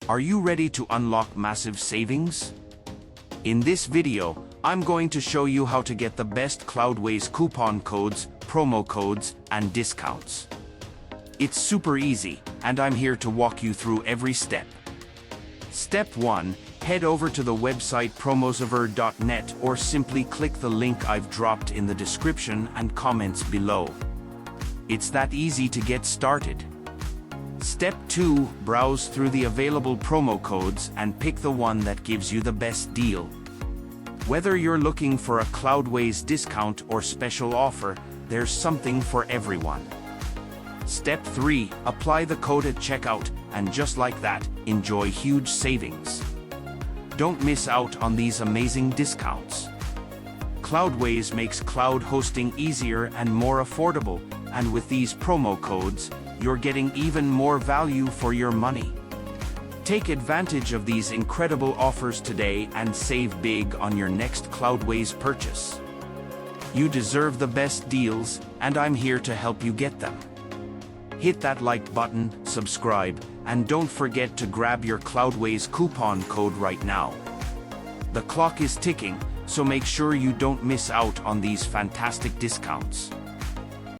Are you ready to unlock massive savings? In this video, I'm going to show you how to get the best Cloudways coupon codes, promo codes, and discounts. It's super easy, and I'm here to walk you through every step. Step 1. Head over to the website promosaver.net or simply click the link I've dropped in the description and comments below. It's that easy to get started. Step 2. Browse through the available promo codes and pick the one that gives you the best deal. Whether you're looking for a Cloudways discount or special offer, there's something for everyone. Step 3. Apply the code at checkout, and just like that, enjoy huge savings. Don't miss out on these amazing discounts. Cloudways makes cloud hosting easier and more affordable, and with these promo codes, you're getting even more value for your money. Take advantage of these incredible offers today and save big on your next Cloudways purchase. You deserve the best deals, and I'm here to help you get them. Hit that like button, subscribe, and don't forget to grab your Cloudways coupon code right now. The clock is ticking, so make sure you don't miss out on these fantastic discounts.